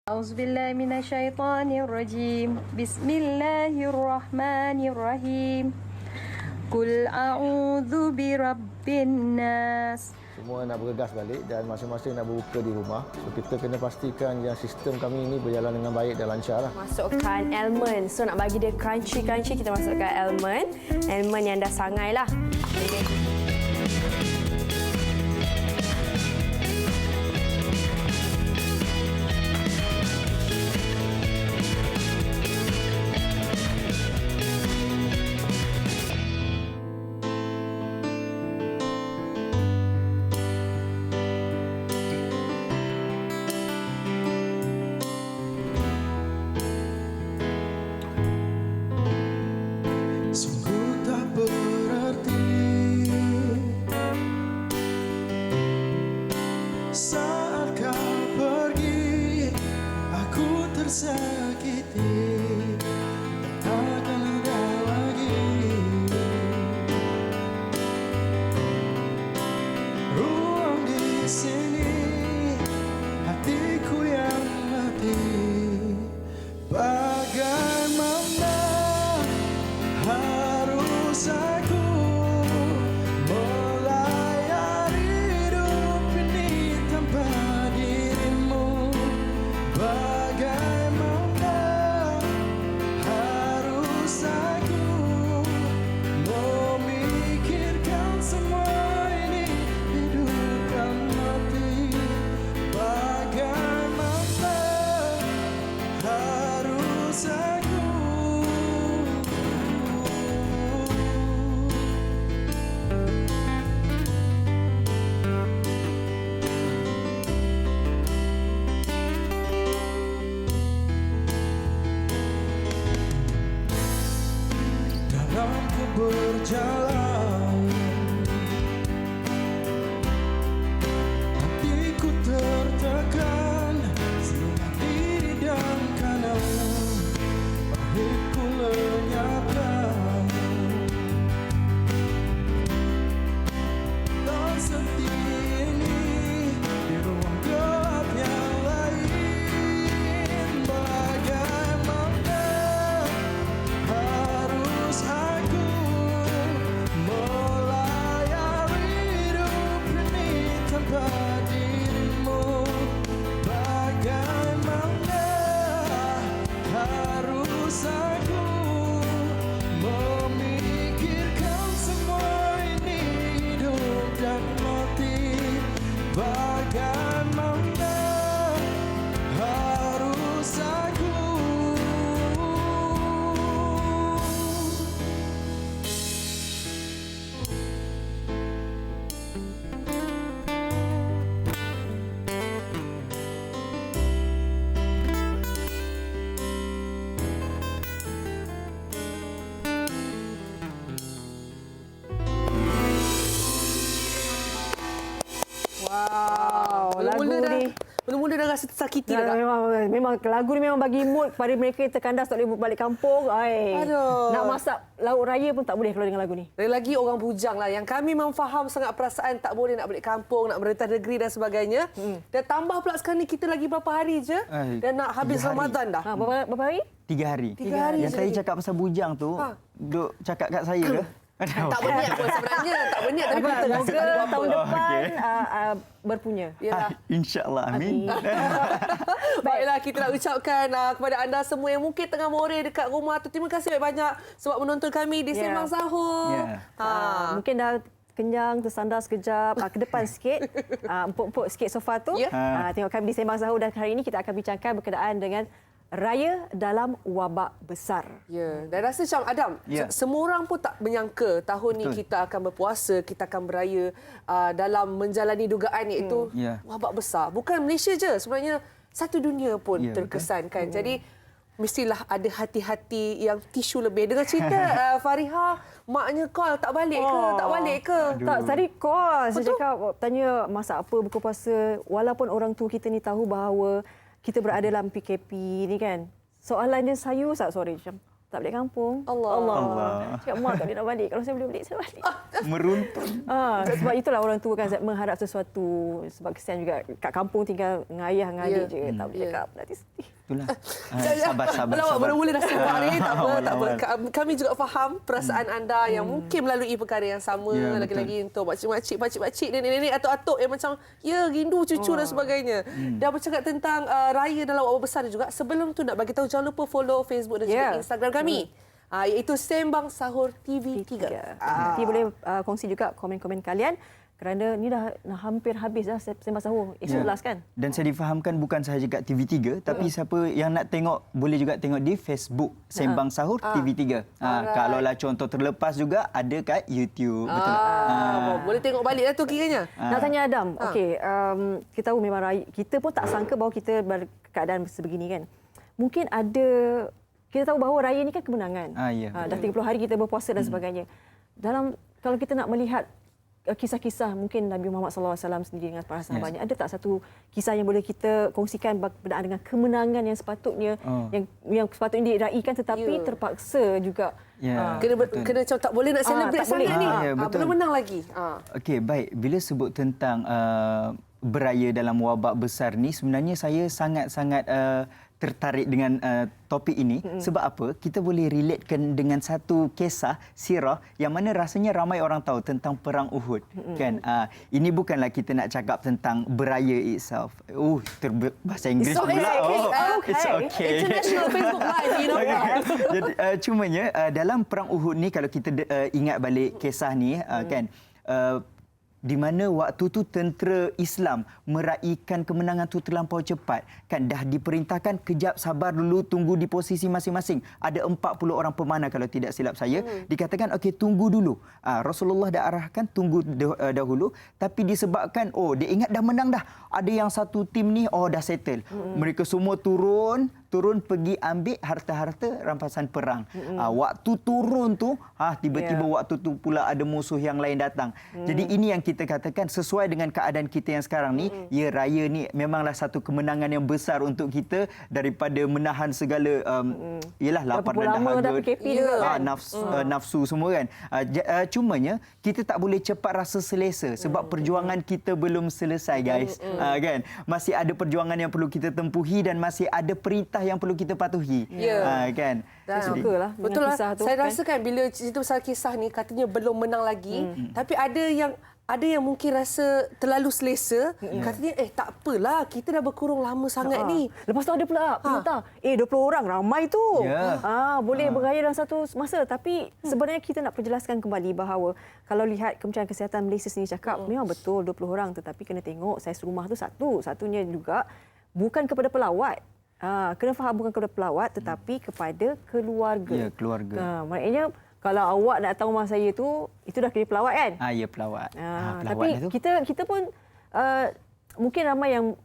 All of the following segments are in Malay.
Auzubillahi minasyaitonirrajim. Bismillahirrahmanirrahim. Qul a'udzu birabbin nas. Semua nak bergegas balik dan masing-masing nak berbuka di rumah. So kita kena pastikan yang sistem kami ini berjalan dengan baik dan lancar lah. Masukkan almond. So nak bagi dia crunchy-crunchy, kita masukkan almond. Almond yang dah sangai lah. Okay. Sungguh tak berarti saat kau pergi, aku tersakiti. Takkan ada lagi ruang di sini, hatiku yang mati. Bagaimana harus aku melayani hidup ini tanpa dirimu? Bagaimana harus aku memikirkan semua ini, hidup dan mati? Bagaimana harus aku dalam ku berjalan, hatiku tertekan, senyap kiri dan kanan, pahitku lenyapkan. Dan sedih ini di ruang gelap yang lain, bagaimana harus aku melayani hidup ini tanpa dirimu? Bagaimana harus aku memikirkan semua ini, hidup dan mati? Bagaimana harus aku Wow, lagu ni Mula-mula dah rasa tersakiti dah. memang lagu ni memang bagi mood pada mereka yang terkandas tak boleh balik kampung. Aduh. Nak masak lauk raya pun tak boleh kalau dengan lagu ni. Lagi orang bujang lah yang kami memang faham sangat perasaan tak boleh nak balik kampung, nak merentah negeri dan sebagainya. Dan tambah pula sekarang ni kita lagi berapa hari je dan nak habis 3 hari. Ramadan dah. Berapa hari? 3 hari. 3 hari Yang je tadi lagi. cakap pasal bujang tu, duk cakap kat saya ke? Tak berniat pun sebenarnya. Tak berniat tapi kita rasa tak Semoga ada tahun apa-apa. depan berpunya. Yalah. InsyaAllah, amin. Baiklah, kita nak ucapkan kepada anda semua yang mungkin tengah more dekat rumah tu, terima kasih banyak-banyak sebab menonton kami di Sembang Sahur. Mungkin dah kenyang, tersandar sekejap, ke depan sikit, empuk-empuk sikit sofa tu. Tengok kami di Sembang Sahur dan hari ini kita akan bincangkan berkenaan dengan Raya dalam wabak besar. Ya, dan rasa macam Adam, Ya. semua orang pun tak menyangka tahun ni kita akan berpuasa, kita akan beraya dalam menjalani dugaan iaitu Ya. wabak besar. Bukan Malaysia je, sebenarnya satu dunia pun Ya, terkesan kan. Jadi mestilah ada hati-hati yang tisu lebih. Dengar cerita Fariha, maknya call tak balik ke? Tak balik ke? Tak, tadi call. Saya Betul. cakap, tanya masak apa buka puasa. Walaupun orang tua kita ni tahu bahawa kita berada dalam PKP ni kan. Soalan dia sayu tak sore macam, tak balik kampung. Allah. Cakap, mak tak boleh nak balik. Kalau saya boleh balik, saya balik. Meruntun. Sebab itulah orang tua kan mengharap sesuatu. Sebab kesian juga kat kampung tinggal dengan ayah dengan adik je. Tak boleh cakap. Nanti sedih. Itulah. Sabar. Boleh dah sebab ni. Tak apa. Awal. Kami juga faham perasaan anda yang mungkin melalui perkara yang sama. Ya, Lagi-lagi untuk makcik-makcik, pakcik-pakcik, nenek-nenek, atuk-atuk yang macam rindu cucu dan sebagainya. Dan bercakap tentang raya dalam wabak besar juga. Sebelum tu nak bagi tahu, jangan lupa follow Facebook dan juga Instagram kami. Iaitu Sembang Sahur TV3. Nanti boleh kongsi juga komen-komen kalian. Kerana ni dah hampir habis dah Sembang Sahur. Esok last kan? Dan saya difahamkan bukan sahaja kat TV3, tapi siapa yang nak tengok boleh juga tengok di Facebook Sembang Sahur TV3. Kalaulah contoh terlepas juga ada kat YouTube. Betul. Boleh tengok balik lah tu kiranya. Nak tanya Adam. Okey, kita tahu memang raya, kita pun tak sangka bahawa kita berkeadaan sebegini kan. Mungkin ada, kita tahu bahawa raya ni kan kemenangan. Ya, Dah 30 hari kita berpuasa dan sebagainya. Kalau kita nak melihat kisah-kisah mungkin Nabi Muhammad SAW sendiri dengan para sahabatnya, ada tak satu kisah yang boleh kita kongsikan berkenaan dengan kemenangan yang sepatutnya yang sepatutnya diraikan tetapi terpaksa juga Kena macam tak boleh nak celebrate sangat ni. Belum menang lagi. Okey, baik. Bila sebut tentang beraya dalam wabak besar ni, sebenarnya saya sangat-sangat tertarik dengan topik ini. Sebab apa? Kita boleh relatekan dengan satu kisah sirah yang mana rasanya ramai orang tahu tentang perang Uhud. Kan? Ini bukanlah kita nak cakap tentang beraya itself. Bahasa Inggeris pula. It's okay. International Facebook Live, you know. Jadi, cumanya dalam perang Uhud ni, kalau kita ingat balik kisah ni, kan, di mana waktu tu tentera Islam meraihkan kemenangan tu terlampau cepat. Kan dah diperintahkan, kejap sabar dulu, tunggu di posisi masing-masing. Ada 40 orang pemanah kalau tidak silap saya. Dikatakan okey, tunggu dulu. Rasulullah dah arahkan tunggu dahulu, tapi disebabkan dia ingat dah menang dah. Ada yang satu tim ni dah settle. Mereka semua turun pergi ambil harta-harta rampasan perang. Waktu turun tu tiba-tiba waktu tu pula ada musuh yang lain datang. Jadi ini yang kita katakan sesuai dengan keadaan kita yang sekarang ni. Ya, raya ni memanglah satu kemenangan yang besar untuk kita daripada menahan segala lapar dan dahaga, nafsu semua kan. Cumanya kita tak boleh cepat rasa selesa sebab perjuangan kita belum selesai, guys. Kan, masih ada perjuangan yang perlu kita tempuhi dan masih ada perintah yang perlu kita patuhi. Kan. Saya sukalah dengan betul lah. kisah tu. Saya kan? rasa kan bila cerita pasal kisah ni katanya belum menang lagi, tapi ada yang mungkin rasa terlalu selesa. Katanya tak apalah, kita dah berkurung lama sangat ni. Lepas tu ada pula perintah. 20 orang ramai tu. Boleh beraya dalam satu masa. Tapi sebenarnya kita nak perjelaskan kembali bahawa kalau lihat Kementerian Kesihatan Malaysia sendiri cakap memang betul 20 orang, tetapi kena tengok saiz rumah tu satunya juga bukan kepada pelawat. Kena faham bukan kepada pelawat tetapi kepada keluarga. Ya, keluarga. Maknanya kalau awak nak datang rumah saya tu, itu dah kira pelawat kan? Ya, pelawat. Pelawat tapi tu. kita pun mungkin ramai yang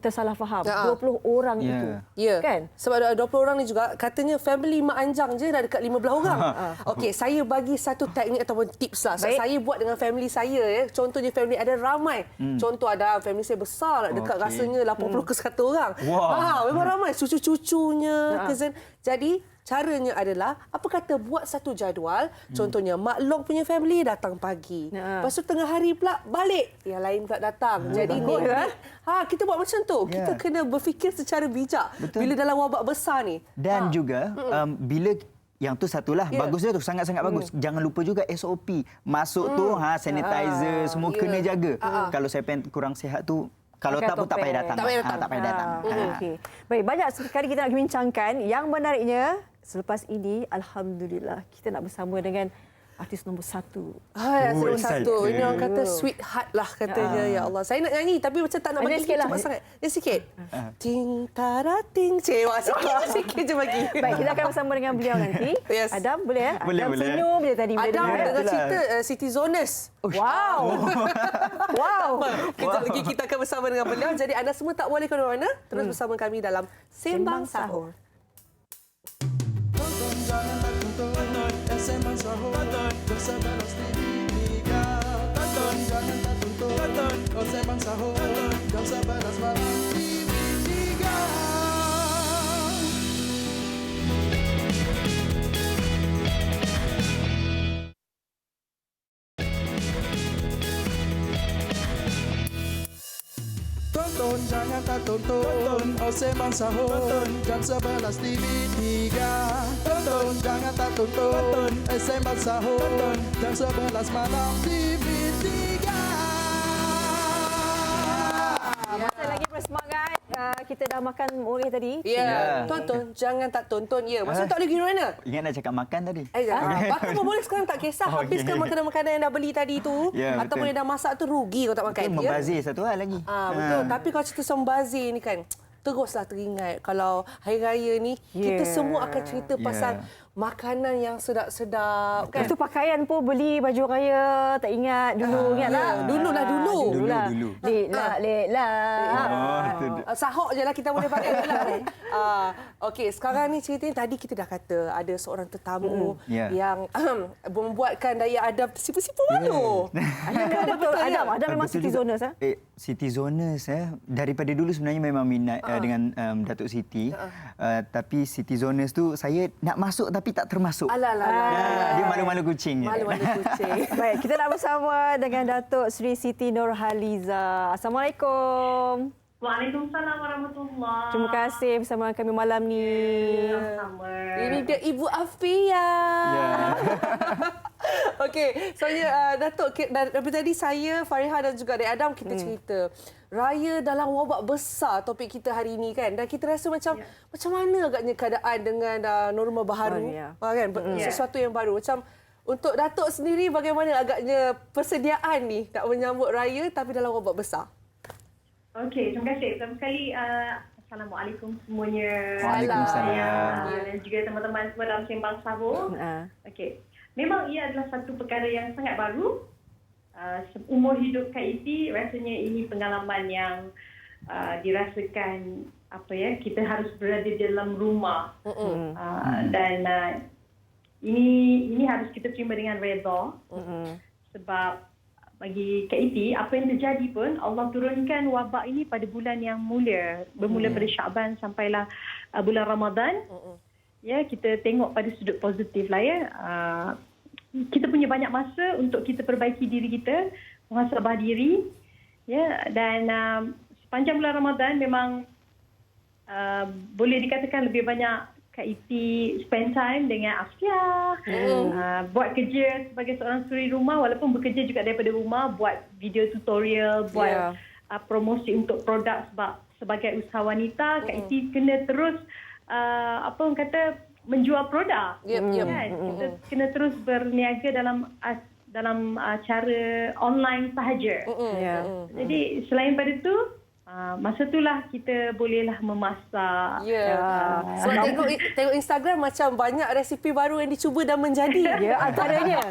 tersalah faham. 20 orang itu. Ya. Kan? Sebab 20 orang ni juga katanya family Mak Anjang je dah dekat 15 orang. Okey, saya bagi satu teknik ataupun tips lah. Saya buat dengan family saya. Contohnya family ada ramai. Contoh ada family saya besar, dekat rasanya 80 ke 100 orang. Memang ramai. Cucu-cucunya, cousin. Jadi caranya adalah, apa kata buat satu jadual. Contohnya Mak Long punya family datang pagi. Lepas tu tengah hari pula balik, yang lain pula datang. Jadi ni kita buat macam tu. Kita kena berfikir secara bijak. Bila dalam wabak besar ni. Dan juga bila yang tu satulah bagusnya tu, sangat-sangat bagus. Jangan lupa juga SOP. Masuk tu sanitizer semua kena jaga. Kalau saya kurang sihat tu, kalau tak pun tak payah datang. Tak payah datang. Okey. Baik, banyak sekali kita nak bincangkan. Yang menariknya, selepas ini, alhamdulillah, kita nak bersama dengan artis nombor 1. Nombor 1. Ini orang kata sweetheart lah katanya. Ya Allah. Saya nak nyanyi tapi macam tak nak bagi cepat sangat. Dia sikit. Ting tara ting. Cewa sikit je bagi. Baik, kita akan bersama dengan beliau nanti. Adam, boleh ya? Boleh. Adam senyum je tadi. Adam dengan cerita Siti Zones. Wow. Kejap lagi kita akan bersama dengan beliau. Jadi anda semua tak boleh ke mana-mana. Terus bersama kami dalam Sembang Sahur. Sembang Sahur bersama Rosti Tiga. Jangan tak tuntut. Sembang Sahur bersama Rosti Tiga. tak tonton Oh Sembang Sahur Jam 11 TV3 Tonton jangan tak tonton Sembang Sahur Jam 11 malam TV3 Masih lagi bersemangat. Kita dah makan moreh tadi. Ya, tonton jangan tak tonton. Ya, maksud tak boleh pergi mana? Ingat nak cakap makan tadi. Makan pun boleh sekarang tak kisah. Habiskan makanan-makanan yang dah beli tadi tu. Ya, Ataupun betul. yang dah masak tu rugi kalau tak makan. Itu membazir satu hal lagi. Betul. Tapi kalau cerita membazir ni kan, teruslah teringat kalau hari raya ni kita semua akan cerita pasal makanan yang sedap-sedap kan. Itu pakaian pun beli baju raya, tak ingat dulu, ingatlah. Dululah. Dulu. Lela. Sahok je lah kita boleh pakai. Okey, sekarang ni ceritanya tadi kita dah kata ada seorang tetamu yang membuatkan daya Adam tersipu-sipu malu. Adam memang citizoners. Citizoners daripada dulu sebenarnya memang minat dengan Datuk Siti. Tapi citizoners tu saya nak masuk tapi tak termasuk. Dia malu-malu kucing. Malu-malu kucing. Baik, kita nak bersama dengan Datuk Sri Siti Nurhaliza. Assalamualaikum. Waalaikumsalam warahmatullahi. Terima kasih bersama kami malam ni. Sama. Ini dia Ibu Afia. Okey, Datuk, dari tadi saya, Fariha dan juga Adik Adam kita cerita raya dalam wabak besar topik kita hari ini kan. Dan kita rasa macam mana agaknya keadaan dengan norma baharu kan, sesuatu yang baru. Macam untuk Datuk sendiri bagaimana agaknya persediaan ni nak menyambut raya tapi dalam wabak besar? Okey, terima kasih. Pertama sekali Assalamualaikum semuanya. Waalaikumsalam. Dan juga teman-teman semua dalam Sembang Sahur. Okey. Memang ia adalah satu perkara yang sangat baru. Umur hidup Kak Iti rasanya ini pengalaman yang dirasakan kita harus berada di dalam rumah. Dan ini harus kita terima dengan redha. Sebab bagi Kak Iti, apa yang terjadi pun Allah turunkan wabak ini pada bulan yang mulia, bermula pada Syaban sampailah bulan Ramadan. Ya, kita tengok pada sudut positif lah ya. Kita punya banyak masa untuk kita perbaiki diri kita, muhasabah diri. Ya, dan sepanjang bulan Ramadan memang boleh dikatakan lebih banyak Kak Iti spend time dengan Afia, buat kerja sebagai seorang suri rumah, walaupun bekerja juga daripada rumah, buat video tutorial, buat promosi untuk produk sebab sebagai usahawan wanita, Kak Iti kena terus menjual produk. Kan? Kita kena terus berniaga dalam cara online sahaja. Jadi selain pada itu, masa itulah kita bolehlah memasak. Sebab tengok Instagram macam banyak resipi baru yang dicuba dan menjadi. Ya, antaranya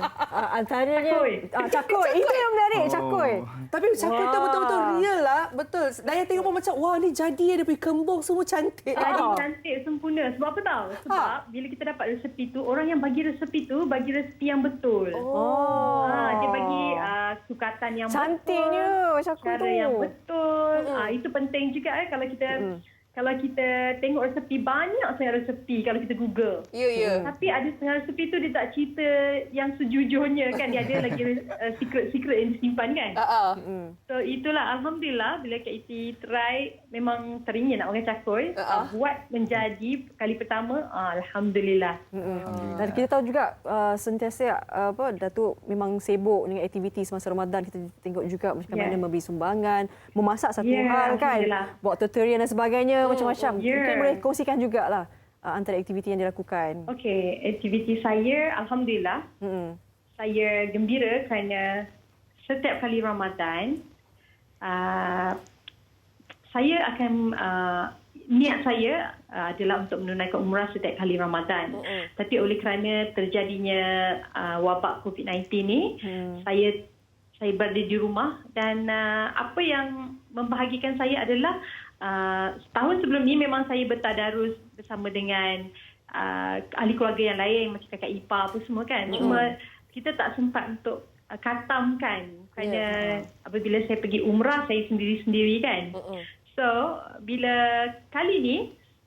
cakoi. Itu yang menarik, cakoi. Tapi cakoi tu betul-betul real lah. Betul. Daya tengok pun macam, wah ni jadi dia pergi kembung semua cantik. Jadi cantik, sempurna. Sebab apa tahu? Sebab bila kita dapat resepi tu, orang yang bagi resepi tu, bagi resepi yang betul. Dia bagi sukatan yang cantiknya betul. Cara yang betul. Itu penting juga kalau kita tengok resepi, banyak sangat resepi kalau kita Google. Tapi ada setengah resepi tu dia tak cerita yang sejujurnya kan. Dia ada lagi secret-secret yang disimpan kan. So itulah Alhamdulillah bila Kak Iti try, memang teringin nak makan cakoi. Buat menjadi kali pertama, Alhamdulillah. Dan kita tahu juga sentiasa Datuk memang sibuk dengan aktiviti semasa Ramadan. Kita tengok juga macam mana memberi sumbangan, memasak satu hal kan, buat tutorial dan sebagainya, macam-macam. Mungkin boleh kongsikan jugalah antara aktiviti yang dilakukan. Okey, aktiviti saya Alhamdulillah. Saya gembira kerana setiap kali Ramadan saya akan niat saya adalah untuk menunaikan umrah setiap kali Ramadan. Tapi oleh kerana terjadinya wabak COVID-19 ni, saya berada di rumah dan apa yang membahagikan saya adalah setahun sebelum ni memang saya bertadarus bersama dengan ahli keluarga yang lain macam kakak ipar apa semua kan. Cuma kita tak sempat untuk khatamkan kerana apabila saya pergi umrah saya sendiri-sendiri kan. So bila kali ni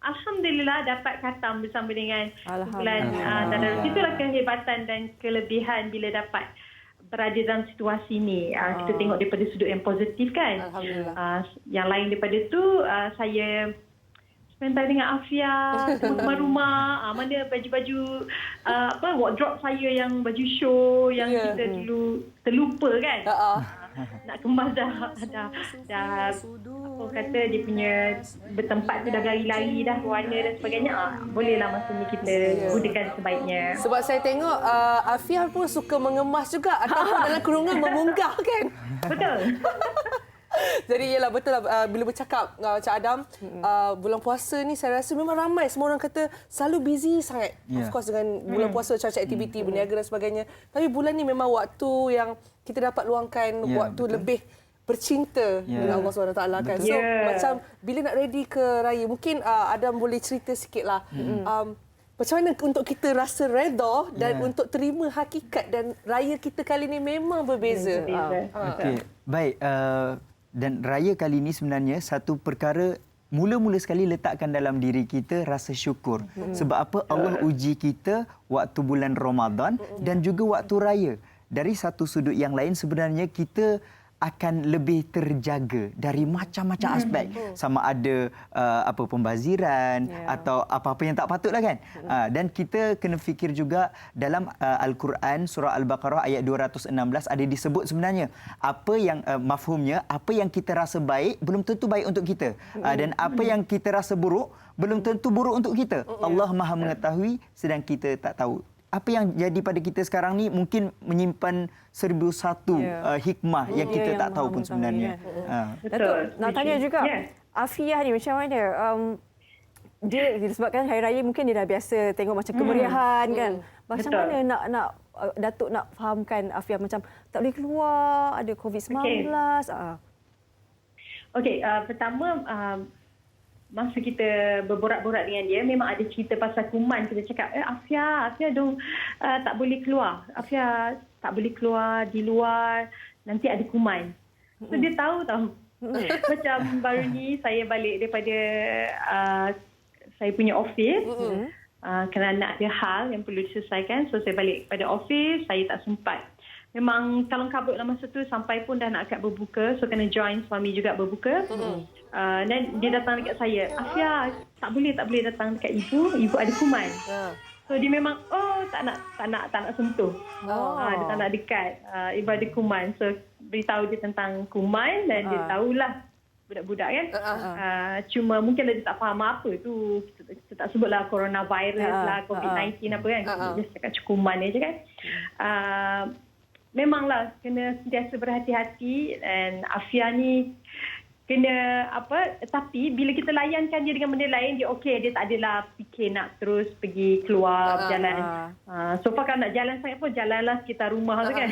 Alhamdulillah dapat khatam bersama dengan kumpulan tadarus. Itulah kehebatan dan kelebihan bila dapat berada dalam situasi ni. Kita tengok daripada sudut yang positif kan. Alhamdulillah. Yang lain daripada tu, saya spend time dengan Afia, teman-teman rumah, mana baju-baju wardrobe saya yang baju show yang kita dulu terlupa kan. Nak kemas dah apa kata dia punya bertempat tu dah berlari-lari dah warna dan sebagainya. Bolehlah masa ni kita gunakan sebaiknya. Sebab saya tengok Afia pun suka mengemas juga ataupun dalam kurungan memunggah kan. Betul. Jadi ialah betul lah bila bercakap Cik Adam, bulan puasa ni saya rasa memang ramai semua orang kata selalu busy sangat. Of course dengan bulan puasa macam aktiviti berniaga dan sebagainya. Tapi bulan ni memang waktu yang kita dapat luangkan waktu lebih bercinta dengan Allah SWT kan. So macam bila nak ready ke raya, mungkin Adam boleh cerita sikitlah. Macam mana untuk kita rasa redha dan untuk terima hakikat dan raya kita kali ni memang berbeza. Okey, baik. Dan raya kali ini sebenarnya satu perkara mula-mula sekali letakkan dalam diri kita rasa syukur. Sebab apa? Allah uji kita waktu bulan Ramadan dan juga waktu raya. Dari satu sudut yang lain sebenarnya kita akan lebih terjaga dari macam-macam aspek. Sama ada pembaziran atau apa-apa yang tak patutlah kan. Dan kita kena fikir juga dalam Al-Quran surah Al-Baqarah ayat 216 ada disebut sebenarnya apa yang mafhumnya, apa yang kita rasa baik belum tentu baik untuk kita. Dan apa yang kita rasa buruk belum tentu buruk untuk kita. Allah Maha mengetahui sedang kita tak tahu. Apa yang jadi pada kita sekarang ni mungkin menyimpan 1001 hikmah yang kita tak tahu pun sebenarnya. Datuk, nak tanya juga, Afia ni macam mana? Dia disebabkan Hari Raya mungkin dia dah biasa tengok macam kemeriahan kan. Macam mana nak Datuk nak fahamkan Afia macam tak boleh keluar, ada COVID-19. Okey, pertama masa kita berborak-borak dengan dia, memang ada cerita pasal kuman. Kita cakap, Afia dong tak boleh keluar. Afia tak boleh keluar di luar, nanti ada kuman. So dia tahu. Macam baru ni saya balik daripada saya punya office. Kerana ada hal yang perlu diselesaikan. So saya balik pada office, saya tak sempat. Memang kalang kabut lah masa tu, sampai pun dah nak akad berbuka. So kena join suami juga berbuka. Dan dia datang dekat saya, Afia tak boleh datang dekat ibu ada kuman. So dia memang tak nak sentuh. Dia tak nak dekat, ibu ada kuman. So beritahu dia tentang kuman dan dia tahulah budak-budak kan. Cuma mungkin dia tak faham apa tu. Kita tak sebutlah coronavirus lah, COVID-19 apa kan. Kita just cakap kuman je kan. Memanglah kena sentiasa berhati-hati, dan Afia ni kena tapi bila kita layankan dia dengan benda lain, dia okey, dia tak adalah fikir nak terus pergi keluar berjalan. So far kalau nak jalan sangat pun jalanlah sekitar rumah tu kan.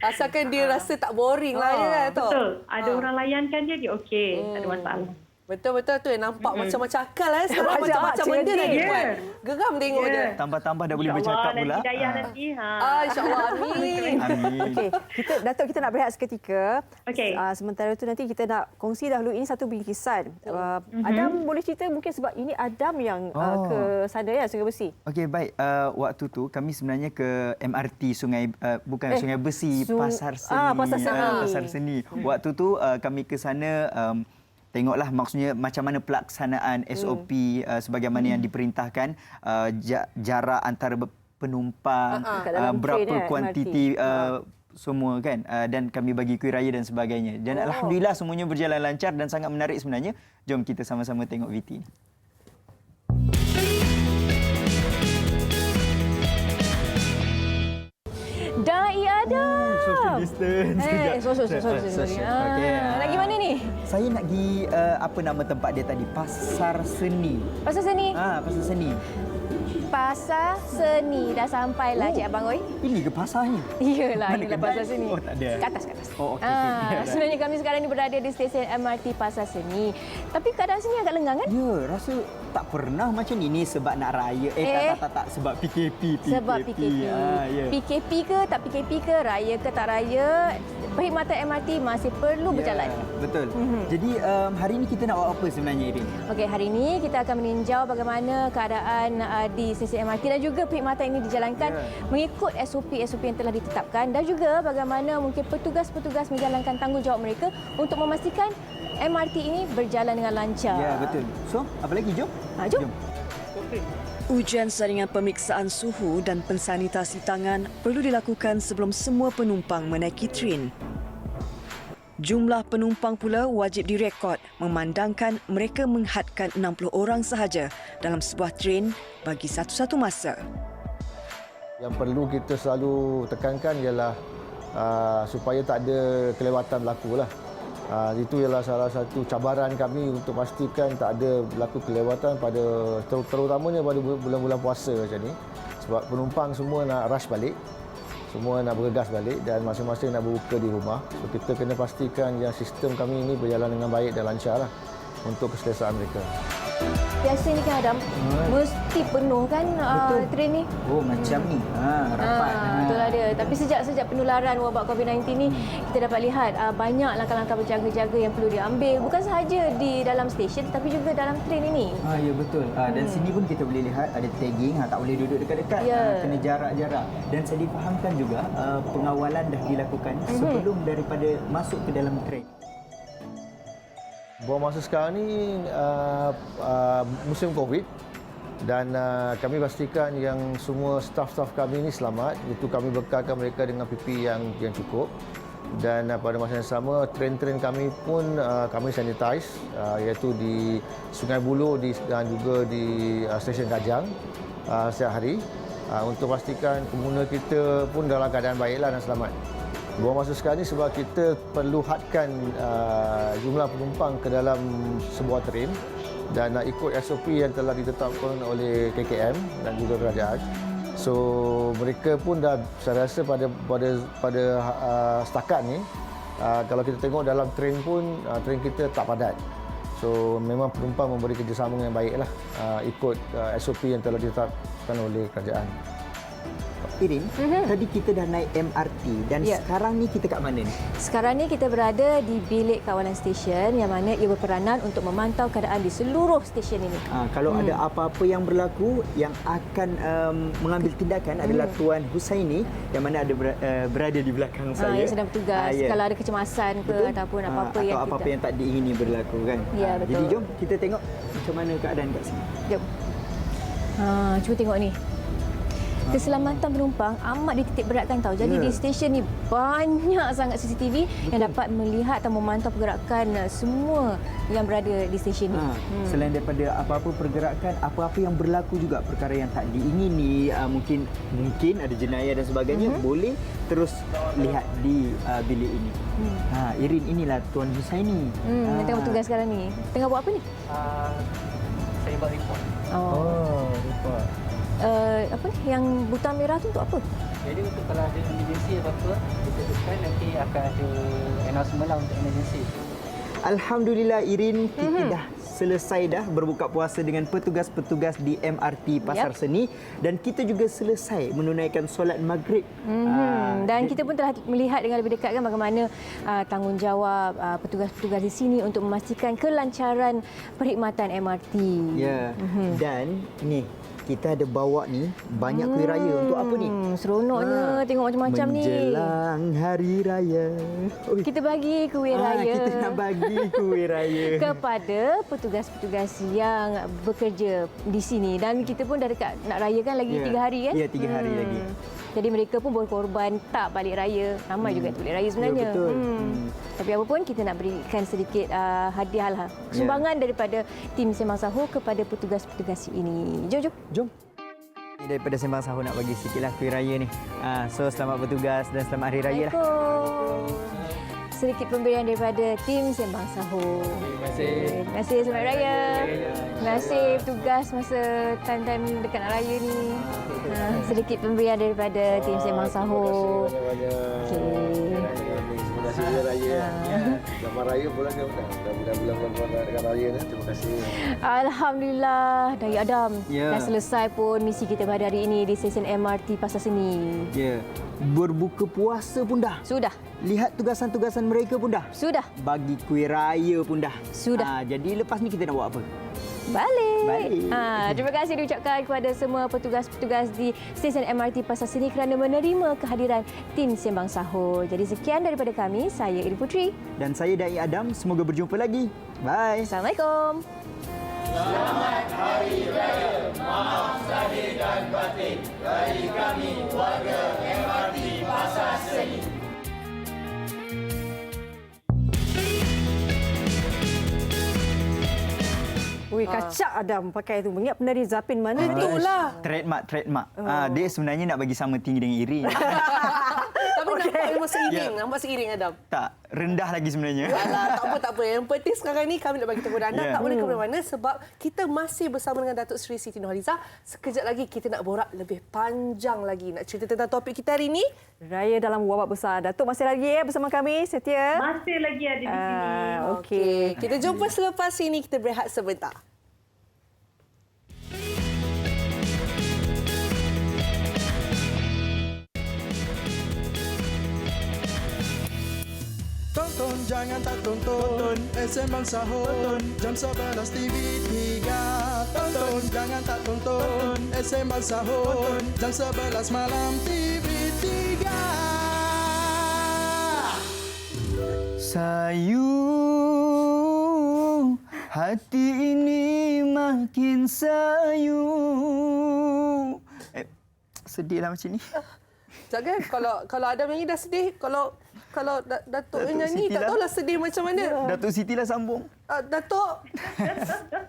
Asalkan dia rasa tak boring lah ya kan. Betul. Ada orang layankan dia okey, tak ada masalah. Betul-betul tu yang nampak macam-macam akal sekarang macam-macam benda dah dibuat. Geram tengok dia. Tambah-tambah dah boleh bercakap pula. Hidayah nanti. InsyaAllah, amin. Okey, Datuk kita nak berehat seketika. Okey. Sementara itu nanti kita nak kongsi dahulu ini satu bingkisan. Adam boleh cerita mungkin sebab ini Adam yang ke sana ya, Sungai Besi. Okey, baik. Waktu tu kami sebenarnya ke MRT Sungai Sungai Besi, Pasar Seni. Pasar Seni. Pasar Seni. Waktu tu kami ke sana tengoklah maksudnya macam mana pelaksanaan SOP sebagaimana yang diperintahkan, jarak antara penumpang, berapa kuantiti semua kan, dan kami bagi kuih raya dan sebagainya. Dan alhamdulillah semuanya berjalan lancar dan sangat menarik sebenarnya. Jom kita sama-sama tengok VT. Dai ada. Social distance. Social distance. Lagi mana ni? Saya nak pergi apa nama tempat dia tadi? Pasar Seni. Pasar Seni. Pasar Seni. Pasar Seni. Dah sampailah Cik Abang Oi. Ini ke pasar ni? Iyalah, Mana inilah kedai? Pasar Seni. Oh, tak ada. Ke atas. Oh, okey. Sebenarnya kami sekarang ni berada di stesen MRT Pasar Seni. Tapi keadaan sini agak lenggang kan? Ya, rasa tak pernah macam ini sebab nak raya. Tak. Sebab PKP. Sebab PKP. Ya. PKP ke tak PKP ke, raya ke tak raya saya perkhidmatan MRT masih perlu berjalan. Betul. Jadi hari ini kita nak buat apa sebenarnya, Irin? Okey, hari ini kita akan meninjau bagaimana keadaan di stesen MRT dan juga perkhidmatan ini dijalankan mengikut SOP-SOP yang telah ditetapkan dan juga bagaimana mungkin petugas-petugas menjalankan tanggungjawab mereka untuk memastikan MRT ini berjalan dengan lancar. Ya, betul. So, apa lagi? Jom. Jom. Ujian saringan pemeriksaan suhu dan pensanitasi tangan perlu dilakukan sebelum semua penumpang menaiki tren. Jumlah penumpang pula wajib direkod memandangkan mereka menghadkan 60 orang sahaja dalam sebuah tren bagi satu-satu masa. Yang perlu kita selalu tekankan ialah supaya tak ada kelewatan berlaku lah. Itu ialah salah satu cabaran kami untuk pastikan tak ada berlaku kelewatan pada terutamanya pada bulan-bulan puasa macam ni. Sebab penumpang semua nak rush balik, semua nak bergegas balik dan masing-masing nak berbuka di rumah. So, kita kena pastikan yang sistem kami ini berjalan dengan baik dan lancar lah untuk keselesaan mereka. Biasa ni kan Adam, mesti penuh kan tren ni. Oh, macam ni. Rapat. Itulah dia. Tapi sejak penularan wabak COVID-19 ni, kita dapat lihat banyak langkah-langkah berjaga-jaga yang perlu diambil. Bukan sahaja di dalam stesen tetapi juga dalam tren ini. Ya, betul. Dan sini pun kita boleh lihat ada tagging, tak boleh duduk dekat-dekat. Kena jarak-jarak. Dan saya difahamkan juga pengawalan dah dilakukan sebelum daripada masuk ke dalam tren. Buat masa sekarang ni musim COVID dan kami pastikan yang semua staf-staf kami ni selamat. Itu kami bekalkan mereka dengan PPE yang cukup. Dan pada masa yang sama tren-tren kami pun kami sanitize iaitu di Sungai Buloh dan juga di stesen Kajang setiap hari untuk pastikan pengguna kita pun dalam keadaan baiklah dan selamat. Buat masa sekarang ni sebab kita perlu hadkan jumlah penumpang ke dalam sebuah tren dan ikut SOP yang telah ditetapkan oleh KKM dan juga kerajaan. So mereka pun dah saya rasa pada setakat ni kalau kita tengok dalam tren pun tren kita tak padat. So memang penumpang memberi kerjasama yang baiklah ikut SOP yang telah ditetapkan oleh kerajaan. Irin, tadi kita dah naik MRT dan sekarang ni kita kat mana ni? Sekarang ni kita berada di bilik kawalan stesen yang mana ia berperanan untuk memantau keadaan di seluruh stesen ini. Kalau ada apa-apa yang berlaku, yang akan mengambil tindakan adalah Tuan Husaini yang mana ada berada di belakang saya. Yang sedang bertugas. Kalau ada kecemasan ke ataupun apa-apa yang apa-apa yang tak diingini berlaku kan. Ya, betul. Jadi jom kita tengok macam mana keadaan kat sini. Jom. Cuba tengok ni. Keselamatan penumpang amat dititik beratkan tahu. Jadi di stesen ni banyak sangat CCTV yang dapat melihat atau memantau pergerakan semua yang berada di stesen ni. Selain daripada apa-apa pergerakan, apa-apa yang berlaku juga perkara yang tak diingini, mungkin ada jenayah dan sebagainya, boleh terus lihat di bilik ini. Irin, inilah Tuan Husaini. Yang tengah bertugas sekarang ni. Tengah buat apa ni? Saya buat report. Report. Apa ni? Yang butang merah tu untuk apa? Jadi untuk kalau ada emergency apa-apa, kita tekan nanti akan ada announcement lah untuk emergency. Alhamdulillah Irin, kita dah selesai dah berbuka puasa dengan petugas-petugas di MRT Pasar Seni dan kita juga selesai menunaikan solat maghrib. Dan kita pun telah melihat dengan lebih dekat kan bagaimana tanggungjawab petugas-petugas di sini untuk memastikan kelancaran perkhidmatan MRT. Ya. Dan ni kita ada bawa ni banyak kuih raya untuk apa ni? Seronoknya tengok macam-macam ni. Menjelang hari raya. Kita bagi kuih raya. Kita nak bagi kuih raya kepada petugas-petugas yang bekerja di sini dan kita pun dah dekat nak rayakan lagi 3 hari kan? Ya, 3 hari lagi. Jadi mereka pun berkorban tak balik raya. Ramai juga yang balik raya sebenarnya. Ya, betul. Tapi apa pun kita nak berikan sedikit hadiah lah. Sumbangan daripada tim Sembang Sahur kepada petugas-petugas ini. Jom. Ini daripada Sembang Sahur nak bagi sikitlah kuih raya ni. So selamat bertugas dan selamat hari raya lah. Sedikit pemberian daripada tim Sembang Sahur. Terima kasih. Selamat Raya. Terima kasih petugas masa time-time dekat nak raya ni. Sedikit pemberian daripada tim Sembang Sahur. Terima kasih raya. Selamat raya pula kan. Dah bulan-bulan dekat raya ni. Terima kasih. Alhamdulillah dari Adam. Dah selesai pun misi kita pada hari ini di stesen MRT Pasar Seni. Berbuka puasa pun dah. Sudah. Lihat tugasan-tugasan mereka pun dah. Sudah. Bagi kuih raya pun dah. Sudah. Jadi lepas ni kita nak buat apa? Balik. Terima kasih diucapkan kepada semua petugas-petugas di stesen MRT Pasar Seni kerana menerima kehadiran tim Sembang Sahur. Jadi sekian daripada kami. Saya Iri Putri. Dan saya Dai Adam. Semoga berjumpa lagi. Bye. Assalamualaikum. Selamat Hari Raya Maaf Zahir dan Batin dari kami warga MRT Pasar Seni. Wih, kacak Adam pakai tu. Mengingat penari Zapin mana ni? Itulah. Trademark. Dia sebenarnya nak bagi sama tinggi dengan Iri. Tapi nampak memang seiring. Nampak seiring, Adam. Tak, rendah lagi sebenarnya. Alah, tak apa. Yang penting sekarang ni kami nak bagi tahu kepada anda tak boleh ke mana-mana sebab kita masih bersama dengan Datuk Seri Siti Nurhaliza. Sekejap lagi kita nak borak lebih panjang lagi. Nak cerita tentang topik kita hari ini. Raya dalam wabak besar. Datuk masih lagi bersama kami, setia? Masih lagi ada di sini. Okey. Kita jumpa selepas ini. Kita berehat sebentar. Tonton jangan tak tonton Sembang Sahur jam 11 TV3. Tonton jangan tak tonton Sembang Sahur jam 11 malam TV3. Sayu, hati ini makin sayu. Sedihlah macam ni. Jangan kalau ada nyanyi dah sedih. Kalau Datuk nyanyi tak tahulah sedih macam mana. Datuk Siti lah sambung. Datuk.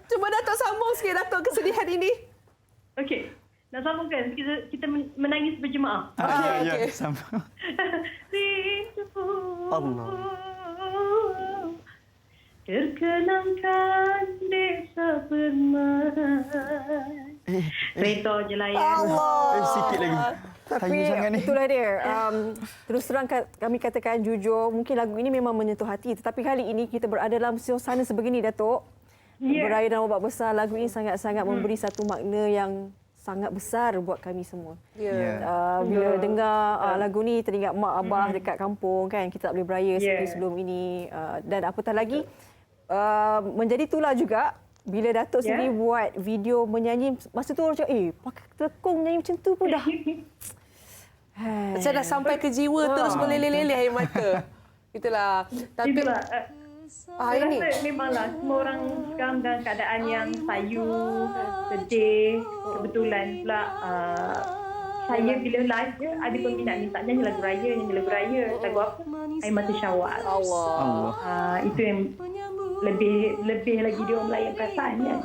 Cuba Datuk sambung sikit Datuk kesedihan ini. Okey. Nak sambungkan? Kita menangis berjemaah. Ya, sambung. Allah. Terkenangkan desa permai. Reto je lah ya. Allah. Sikit lagi. Tapi itulah dia. Terus terang kami katakan jujur, mungkin lagu ini memang menyentuh hati. Tetapi kali ini kita berada dalam suasana sebegini, Datuk. Beraya dalam wabak besar, lagu ini sangat-sangat memberi satu makna yang sangat besar buat kami semua. Bila dengar lagu ni, teringat mak abah dekat kampung kan. Kita tak boleh beraya seperti sebelum ini. Dan apatah lagi, menjadi itulah juga bila Datuk sendiri buat video menyanyi, masa tu orang cakap, pakai telekong menyanyi macam tu pun dah. Macam dah sampai ke jiwa, terus meleleh-leleh air mata. Itulah. Tapi ini memanglah semua orang sekarang dalam keadaan yang sayu, sedih. Kebetulan pula saya bila live je ada peminat minta nyanyi lagu raya, lagu apa? Air Mata Syawal. Allah. Itu yang lebih lagi dia orang melayan perasaan ya.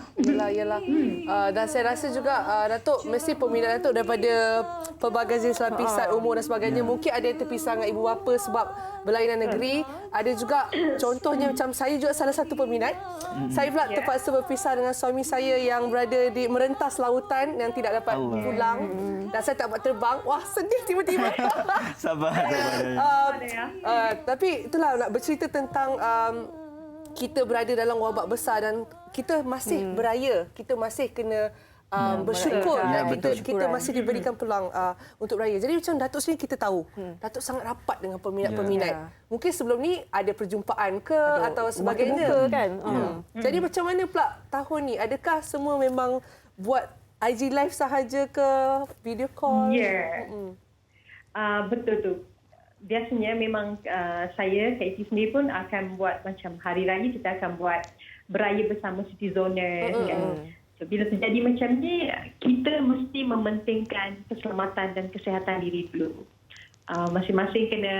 Yalah. Dan saya rasa juga Datuk, mesti peminat Datuk daripada pelbagai jenis lapisan umur dan sebagainya. Mungkin ada yang terpisah dengan ibu bapa sebab berlainan negeri. Ada juga contohnya macam saya juga salah satu peminat. Saya pula terpaksa berpisah dengan suami saya yang berada di merentas lautan yang tidak dapat pulang. Dan saya tak dapat terbang. Wah, sedih tiba-tiba. Sabar. Tapi itulah nak bercerita tentang kita berada dalam wabak besar dan kita masih beraya, kita masih kena bersyukur dan kita masih diberikan peluang untuk beraya. Jadi macam Datuk sendiri kita tahu, Datuk sangat rapat dengan peminat-peminat. Mungkin sebelum ni ada perjumpaan ke atau sebagainya. Kan? Jadi macam mana pula tahun ni? Adakah semua memang buat IG live sahaja ke video call? Betul tu. Biasanya memang saya, Kak Iti sendiri pun akan buat macam hari raya kita akan buat beraya bersama citizens kan. So, bila terjadi macam ni, kita mesti mementingkan keselamatan dan kesihatan diri dulu. Masing-masing kena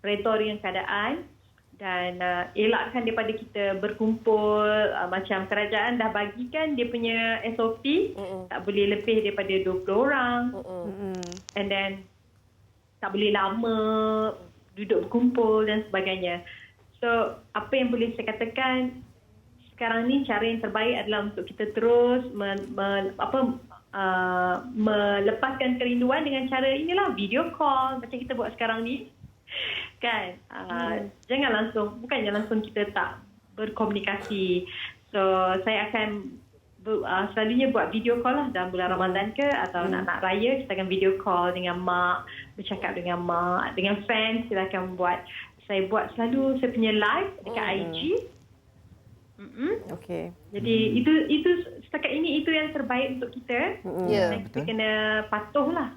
redor dengan keadaan dan elakkan daripada kita berkumpul. Macam kerajaan dah bagikan dia punya SOP, tak boleh lebih daripada 20 orang. And then tak boleh lama duduk berkumpul dan sebagainya. So, apa yang boleh saya katakan, sekarang ni cara yang terbaik adalah untuk kita terus melepaskan kerinduan dengan cara inilah, video call macam kita buat sekarang ni. Kan? Bukannya langsung kita tak berkomunikasi. So, saya akan selalunya buat video call lah dalam bulan Ramadan ke atau nak raya, kita akan video call dengan mak, bercakap dengan mak, dengan fans kita akan buat. Saya buat selalu saya punya live dekat IG. Okey. Jadi itu setakat ini itu yang terbaik untuk kita. Dan kita kena patuhlah.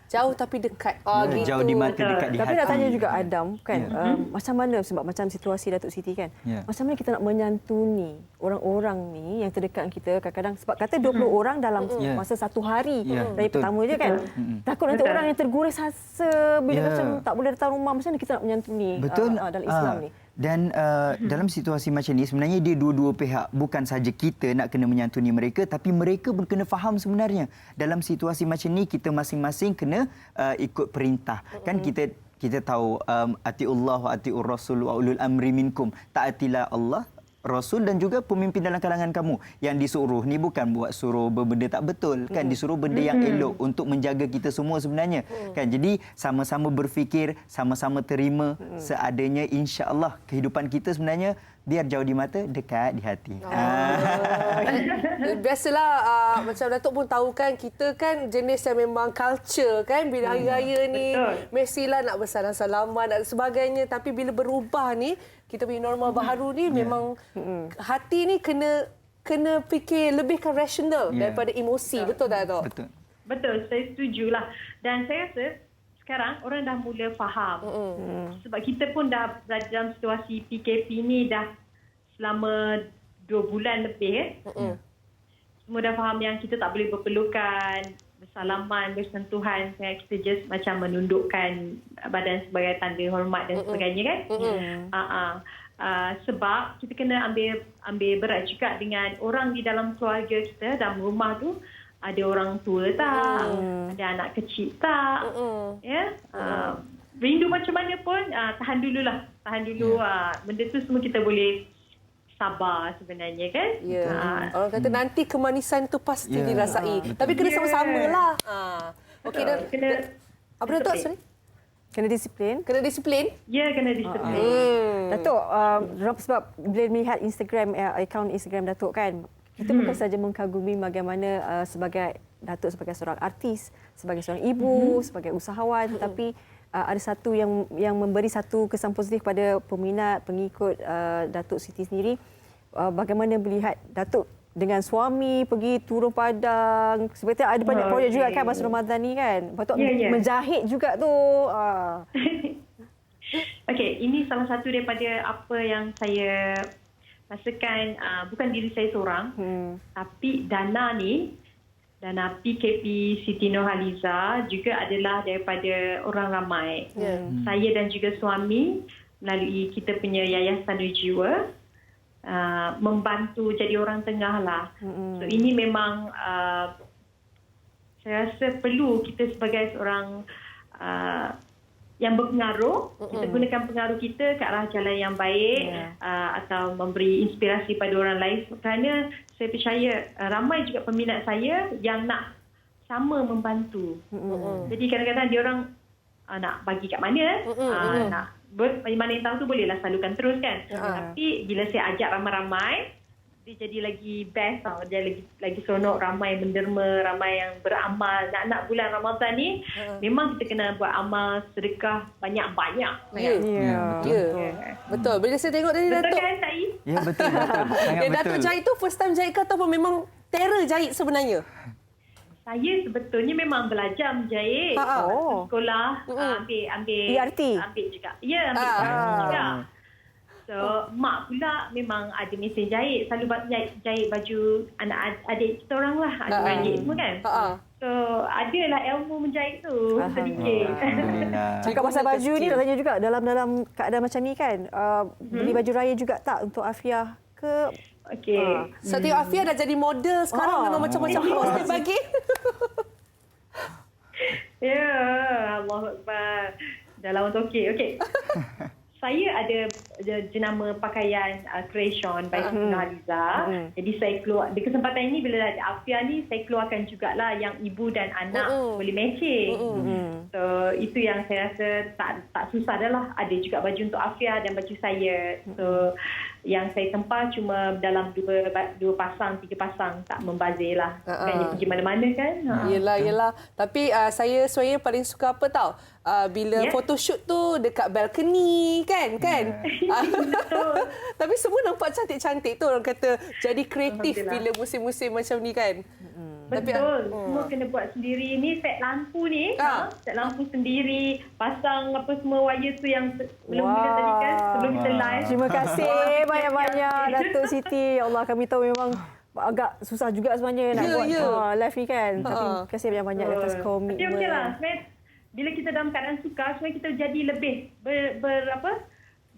Jauh tapi dekat. Gitu. Jauh di mata, dekat di hati. Tapi nak tanya juga Adam kan, macam mana sebab macam situasi Datuk Siti kan. Macam mana kita nak menyantuni orang-orang ni yang terdekat kita kadang-kadang sebab kata 20 orang dalam masa satu hari dari pertama je kan. Takut nanti orang yang tergores asa bila macam tak boleh datang rumah, macam mana kita nak menyantuni dalam Islam ni? Dan dalam situasi macam ni sebenarnya dia dua-dua pihak, bukan saja kita nak kena menyantuni mereka tapi mereka pun kena faham sebenarnya dalam situasi macam ni kita masing-masing kena ikut perintah. Kan kita tahu atiullah wa atiur rasul wa ulul amri minkum, taatilah Allah, Rasul dan juga pemimpin dalam kalangan kamu. Yang disuruh ni bukan buat suruh benda tak betul kan, disuruh benda yang elok untuk menjaga kita semua sebenarnya kan. Jadi sama-sama berfikir, sama-sama terima seadanya, insya-Allah kehidupan kita sebenarnya biar jauh di mata, dekat di hati. Biasalah macam Datuk pun tahu kan, kita kan jenis yang memang culture kan, bila hari raya ni mestilah nak bersalam-salaman dan sebagainya, tapi bila berubah ni kita punya norma baru ni memang hati ni kena fikir lebihkan rasional daripada emosi. Betul tak Datuk? Betul, saya setujulah. Dan saya rasa sekarang orang dah mula faham. Sebab kita pun dah berada dalam situasi PKP ni dah selama 2 bulan lebih. Semua dah faham yang kita tak boleh berpelukan, bersalaman, bersentuhan. Kita just macam menundukkan badan sebagai tanda hormat dan sebagainya kan. Sebab kita kena ambil berat juga dengan orang di dalam keluarga kita, dalam rumah tu. Ada orang tua tak? Ada anak kecil tak? Rindu macam mana pun, tahan dululah. Tahan dulu. Benda tu semua kita boleh sabar sebenarnya kan. Orang kata nanti kemanisan tu pasti dirasai. Tapi kena sama-sama lah. Okey, apa Datuk? Sorry? Kena disiplin. Kena disiplin? Ya, kena disiplin. Datuk, sebab bila melihat Instagram, akaun Instagram Datuk kan, kita bukan saja mengkagumi bagaimana sebagai Datuk sebagai seorang artis, sebagai seorang ibu, sebagai usahawan, tetapi ada satu yang memberi satu kesan positif kepada peminat, pengikut Datuk Siti sendiri. Bagaimana melihat Datuk dengan suami pergi turun padang. Sebenarnya ada banyak projek juga kan masa Ramadan ni kan. Patut menjahit juga tu. Okey, ini salah satu daripada apa yang saya rasakan, bukan diri saya seorang, tapi dana PKP Siti Nurhaliza juga adalah daripada orang ramai. Saya dan juga suami melalui kita punya Yayasan Jiwa membantu jadi orang tengah lah. So ini memang saya rasa perlu kita sebagai seorang yang berpengaruh, kita gunakan pengaruh kita ke arah jalan yang baik atau memberi inspirasi pada orang lain, kerana saya percaya ramai juga peminat saya yang nak sama membantu. Jadi kadang-kadang dia orang nak bagi kat mana, nak mana yang tahu tu bolehlah salurkan terus kan. Tapi bila saya ajak ramai-ramai, dia jadi lagi best tau. Dia lagi seronok, ramai menderma, ramai yang beramal. Nak bulan Ramadan ni memang kita kena buat amal sedekah banyak-banyak. Betul. Bila saya tengok tadi Datuk. Betul kan Sai? Ya, betul. Sangat betul. Datuk jahit tu first time jahit ke ataupun memang terror jahit sebenarnya? Saya sebetulnya memang belajar menjahit. Sekolah ambil ERT. Ambil juga. Ya, ambil ERT juga. So, mak pula memang ada mesin jahit. Selalu jahit baju anak-adik kita orang lah. Adik-adik semua kan. So, adalah ilmu menjahit tu. Sedikit. Cakap pasal baju ni, nak tanya juga dalam keadaan macam ni kan. Beli baju raya juga tak untuk Afiah ke? Okey. So, tengok Afiah dah jadi model sekarang. Memang macam-macam post dia bagi. Ya, Allahu Akbar. Dah lawan tokek. Okey. Saya ada jenama pakaian creation by Siti Nurhaliza. Jadi saya keluar di kesempatan ini, bila ada Afiah ni, saya keluarkan jugalah yang ibu dan anak boleh matching. So itu yang saya rasa tak susah dah lah. Ada juga baju untuk Afiah dan baju saya. So yang saya tempah cuma dalam 2 pasang, 3 pasang, tak membazir lah. Kan pergi mana-mana kan. Yelah. Tapi saya sebenarnya paling suka apa tahu? Bila photoshoot tu dekat balcony kan? Betul. Tapi semua nampak cantik-cantik tu, orang kata jadi kreatif bila musim-musim macam ni kan? Betul. Semua kena buat sendiri. Ni set lampu ni. Set lampu sendiri. Pasang apa semua wire tu yang belum kita tadi kan. Sebelum kita live. Terima kasih banyak-banyak Datuk Siti. Ya Allah, kami tahu memang agak susah juga sebenarnya nak buat live ni kan. Tapi terima kasih banyak-banyak atas komitmen. Tapi okey lah. Sebenarnya bila kita dalam keadaan sukar, sebenarnya kita jadi lebih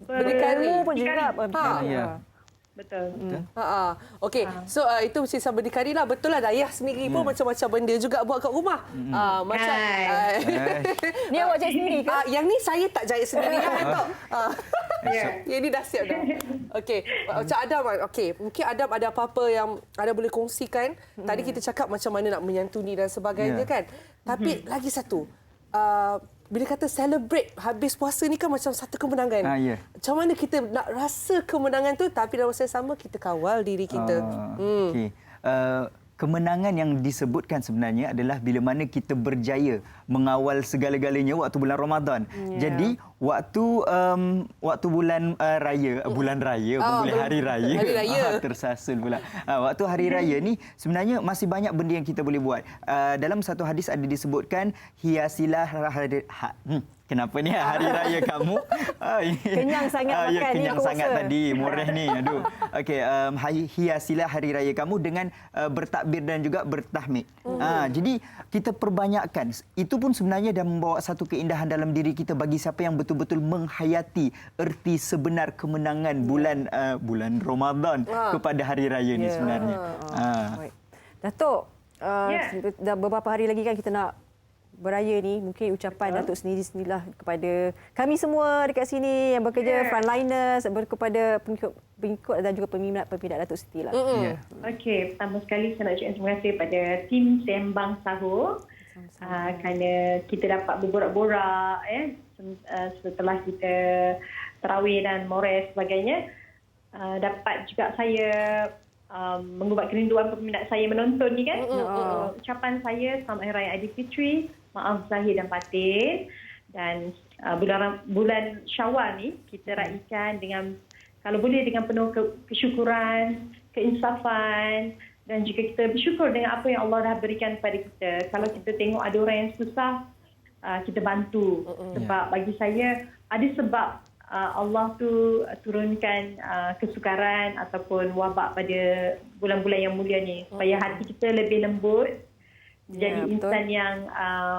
berdikari pun juga. Betul. Okey, so itu sisa berdikari lah. Betul lah, Dayah sendiri pun macam-macam benda juga buat kat rumah. Macam ni awak jahit sendiri ke? Yang ni saya tak jahit sendiri kan. Yang ni dah siap dah. Okey, macam Adam, mungkin Adam ada apa-apa yang Adam boleh kongsikan. Tadi kita cakap macam mana nak menyantuni dan sebagainya kan. Tapi lagi satu, bila kata celebrate habis puasa ni kan macam satu kemenangan. Macam mana kita nak rasa kemenangan tu tapi dalam masa yang sama kita kawal diri kita. Okey. Kemenangan yang disebutkan sebenarnya adalah bila mana kita berjaya mengawal segala-galanya waktu bulan Ramadan. Jadi waktu bulan raya, hari raya. Tersasul pula. Waktu hari raya ni sebenarnya masih banyak benda yang kita boleh buat. Dalam satu hadis ada disebutkan hiasilah kenapa ni hari raya kamu? Kenyang sangat makan ni. Kenyang sangat tadi, murah ni. Aduh. Okey, hiasilah hari raya kamu dengan bertakbir dan juga bertahmid. Jadi kita perbanyakkan. Itu pun sebenarnya dah membawa satu keindahan dalam diri kita bagi siapa yang betul-betul menghayati erti sebenar kemenangan bulan Ramadan kepada hari raya ni sebenarnya. Datuk, dah beberapa hari lagi kan kita nak beraya ni, mungkin ucapan Datuk sendiri-sendirilah kepada kami semua dekat sini yang bekerja frontliners, kepada pengikut dan juga peminat Datuk Siti lah. Okey, pertama sekali saya nak ucapkan terima kasih pada tim Sembang Sahur kerana kita dapat berborak-borak setelah kita tarawih dan moreh sebagainya. Dapat juga saya mengubah kerinduan peminat saya menonton ni kan. Ucapan saya selamat Hari Raya Aidilfitri, maaf zahir dan batin, dan bulan Syawal ni kita raikan dengan, kalau boleh, dengan penuh kesyukuran, keinsafan, dan juga kita bersyukur dengan apa yang Allah dah berikan kepada kita. Kalau kita tengok ada orang yang susah, kita bantu. Sebab bagi saya ada sebab Allah tu turunkan kesukaran ataupun wabak pada bulan-bulan yang mulia ni supaya hati kita lebih lembut, jadi insan yang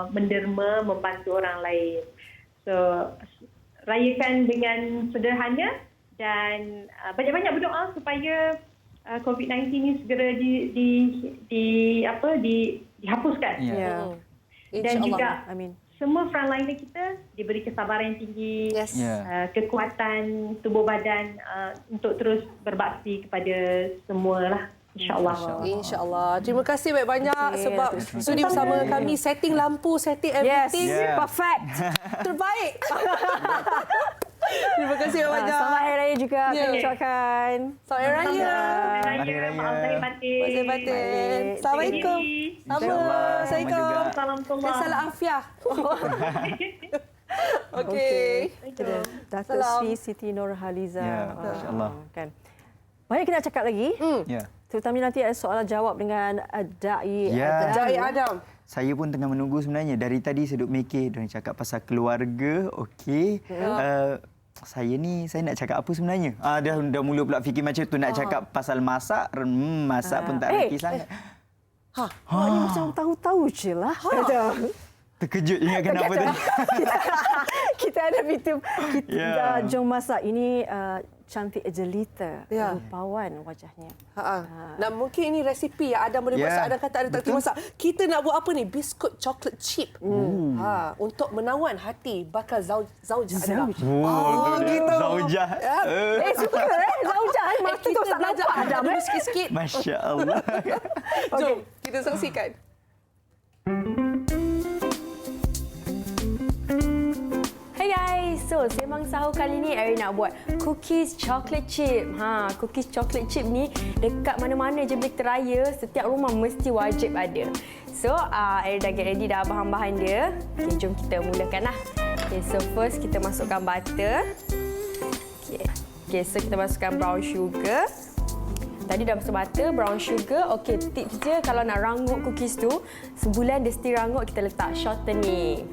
menderma, membantu orang lain. So rayakan dengan sederhana dan banyak-banyak berdoa supaya COVID-19 ni segera dihapuskan. Dan juga semua frontliner kita diberi kesabaran yang tinggi, kekuatan tubuh badan untuk terus berbakti kepada semua lah. InsyaAllah. InsyaAllah. Terima kasih banyak-banyak sebab sudi bersama kami, setting lampu, setting everything. Perfect. Terbaik. Terima kasih banyak. Selamat Hari Raya juga kami ucapkan. Selamat Hari Raya. Hari Raya. Maaf zahir batin. Assalamualaikum. Assalamualaikum. Assalamualaikum. Salam afiah. Okey. Datuk Siti Nurhaliza. Masya-Allah. Kan. Banyak kita nak cakap lagi. Terutama nanti ada soalan jawab dengan Dai Adam. Saya pun tengah menunggu sebenarnya. Dari tadi saya duduk mikir dan cakap pasal keluarga. Okey. Saya nak cakap apa sebenarnya? Dah mula pula fikir macam tu, nak cakap pasal masak. Masak pun tak reti sangat. Ini macam tahu-tahu je lah. Terkejut ingat kenapa tadi. Kita ada fitur kita jom masak. Ini cantik jelita, rupawan wajahnya. Nah, mungkin ini resipi yang Adam boleh masak. Adam kata ada tak masak. Kita nak buat apa ni? Biskut coklat chip. Untuk menawan hati bakal zaujah Adam. Gitu. Zaujah. Suka zaujah. Mata tu tak nampak Adam. Sikit-sikit. Masya-Allah. Jom kita saksikan. Hai guys, So, sembang sahur kali ni Ari nak buat cookies chocolate chip. Cookies chocolate chip ni dekat mana-mana je berita raya, setiap rumah mesti wajib ada. So, Ari dah get ready dah bahan-bahan dia. Okay, jom kita mulakan lah. Okay, so first kita masukkan butter. Okay, so kita masukkan brown sugar. Tadi dah masuk butter, brown sugar. Okey, tips je kalau nak rangup cookies tu, sebulan dia mesti rangup, kita letak shortening.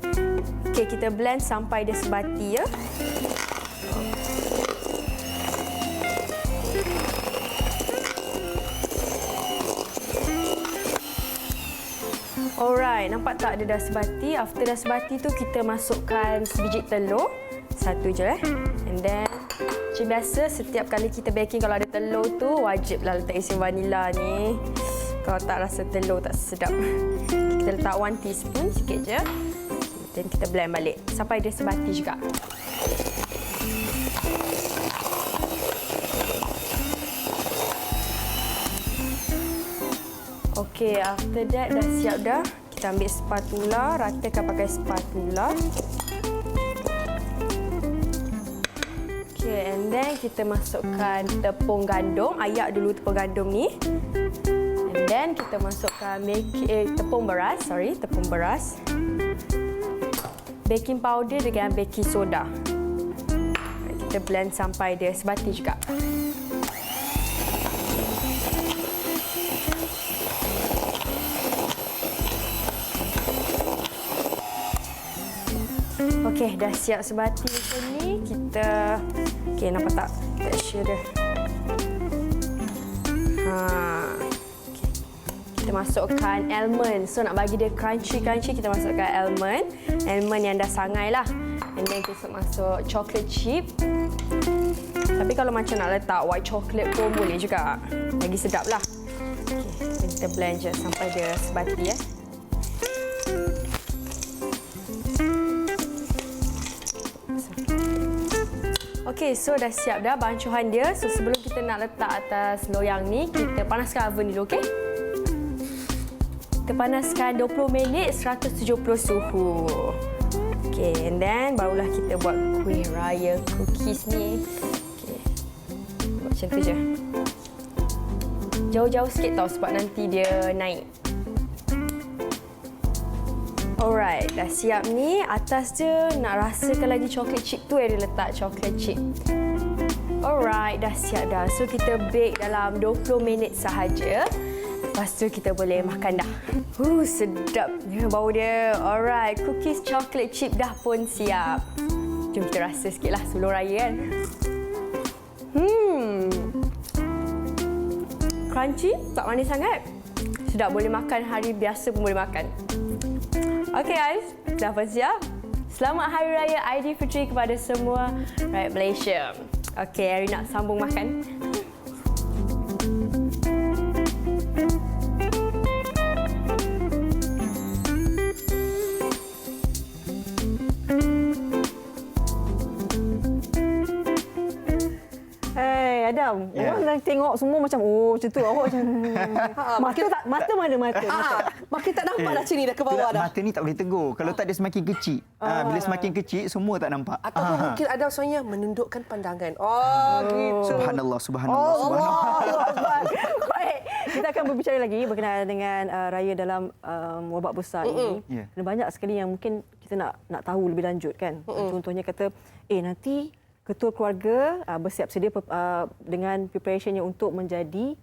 Okey, kita blend sampai dia sebati ya. Alright, nampak tak dia dah sebati? After dah sebati tu kita masukkan sebiji telur. Satu je And then macam biasa, setiap kali kita baking kalau ada telur tu, wajiblah letak isi vanila ni. Kalau tak rasa telur tak sedap. Kita letak 1 teaspoon sikit je. Dan kita blend balik sampai dia sebati juga. Okey, after that dah siap dah. Kita ambil spatula, ratakan pakai spatula. Okay, and then kita masukkan tepung gandum. Ayak dulu tepung gandum ni. And then kita masukkan tepung beras. Tepung beras. Baking powder dengan baking soda. Kita blend sampai dia sebati juga. Okey, dah siap sebati macam ni. Okey, nampak tak tekstur dia? Okay. Kita masukkan almond. So nak bagi dia crunchy, kita masukkan almond. Almond yang dah sangai lah. And then kita masuk chocolate chip. Tapi kalau macam nak letak white chocolate pun boleh juga. Lagi sedap lah. Okay, kita blend je sampai dia sebati ya. Okey, so dah siap dah bancuhan dia. So sebelum kita nak letak atas loyang ni, kita panaskan oven dulu, okey? Kita panaskan 20 minit 170 suhu. Okey, and then barulah kita buat kuih raya cookies ni. Okey. Buat macam tu je. Jauh-jauh sikit tau sebab nanti dia naik. Alright, dah siap ni. Atas je nak rasakan lagi chocolate chip tu, dia letak chocolate chip. Alright, dah siap dah. So kita bake dalam 20 minit sahaja. Lepas tu kita boleh makan dah. Sedapnya bau dia. Alright, cookies chocolate chip dah pun siap. Jom kita rasa sikit lah sebelum raya kan. Crunchy, tak manis sangat. Sedap, boleh makan hari biasa pun boleh makan. Okey guys, dah pun siap. Selamat Hari Raya Aidilfitri kepada semua rakyat Malaysia. Okey, hari nak sambung makan. Adam, orang dah tengok semua macam macam tu. Awak macam mata mana mata. Makin tak nampak dah sini dah ke bawah dah. Mata ni tak boleh tegur. Kalau tak dia semakin kecil. Bila semakin kecil semua tak nampak. Ataupun mungkin Adam sebenarnya menundukkan pandangan. Gitu. Subhanallah. Subhanallah. Baik, kita akan berbicara lagi berkenaan dengan raya dalam wabak besar ini. Dan banyak sekali yang mungkin kita nak tahu lebih lanjut kan. Contohnya kata nanti ketua keluarga bersiap sedia dengan preparationnya untuk menjadi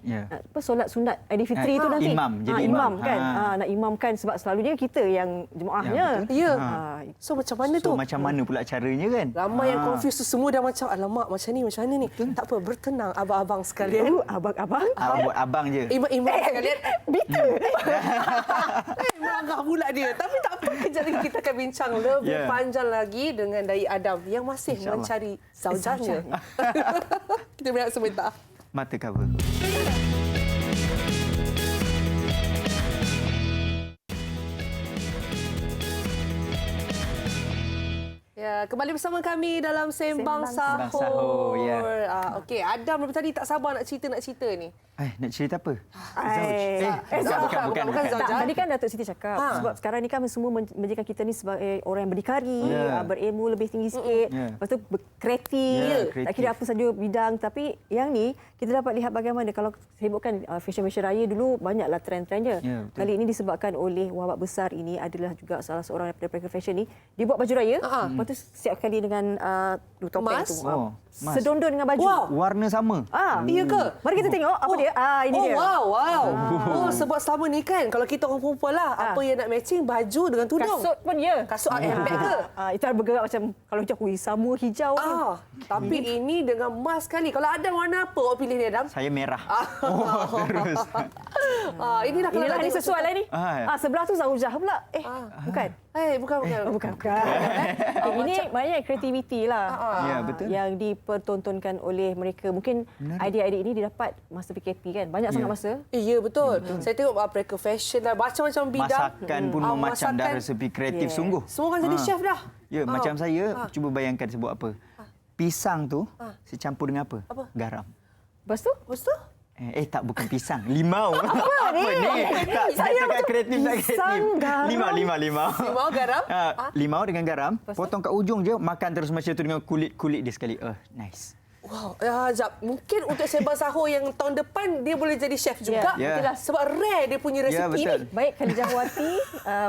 solat sunat Aidilfitri itu nanti. Imam kan. Nak imamkan sebab selalunya kita yang jemaahnya. Ya. So macam mana tu? Macam mana pula caranya kan? Ramai yang confused tu, semua dah macam alamak macam mana ni. Tak apa, bertenang abang-abang sekalian. Abang-abang? Buat abang je. Imam sekalian. Bitter. Marah pula dia. Tapi tak apa, kejap lagi kita akan bincang lebih panjang lagi dengan Dayi Adam yang masih mencari zaujahnya. Kita berehat sebentar. Mata cover. Ya, kembali bersama kami dalam Sembang Sahur. Ya. Okey, Adam dari tadi tak sabar nak cerita ni. Nak cerita apa? Bukan. Tadi kan Datuk Siti cakap sebab sekarang ni kan semua menjadikan kita ni sebagai orang yang berdikari, berilmu lebih tinggi sikit, lepas tu kreatif, tak kira apa saja bidang. Tapi yang ni kita dapat lihat bagaimana kalau sebutkan fashion raya dulu banyaklah trend-trendnya. Kali ini disebabkan oleh wabak besar ini adalah juga salah seorang daripada pelaku fashion ni dia buat baju raya, lepas tu setiap kali dengan topeng tu. Sedondon dengan baju. Warna sama. Iya ke? Mari kita tengok apa dia. Ini dia. Wow. Sebab selama ni kan kalau kita orang perempuan lah, apa yang nak matching baju dengan tudung. Kasut pun ya. Kasut handbag ke? Itu ada bergerak macam kalau hijau sama hijau. Tapi ini dengan emas sekali. Kalau ada warna apa awak pilih ni, Adam? Saya merah. Terus. Inilah ni sesuai lah ni. Sebelah tu Zaujah pula. Bukan. Bukan. Ini banyak kreativiti lah. Ya, betul. Yang dipertontonkan oleh mereka. Mungkin idea-idea ini didapat masa PKP kan. Banyak sangat masa. Ya, betul. Saya tengok mereka fashion lah, macam-macam bidang. Masakan pun macam dari segi kreatif sungguh. Semua orang jadi chef dah. Ya, macam saya cuba bayangkan sebut apa. Pisang tu saya campur dengan apa? Garam. Lepas tu? Tak, bukan pisang. Limau. Apa ni? Tak, saya cakap kreatif. Garam. Limau. Limau, garam? Limau dengan garam. Potong kat ujung je. Makan terus macam tu dengan kulit dia sekali. Nice. Wow, Jap. Mungkin untuk Sembang Sahur yang tahun depan dia boleh jadi chef juga. Itulah sebab rare dia punya resipi ni. Baik, Khadijah Wati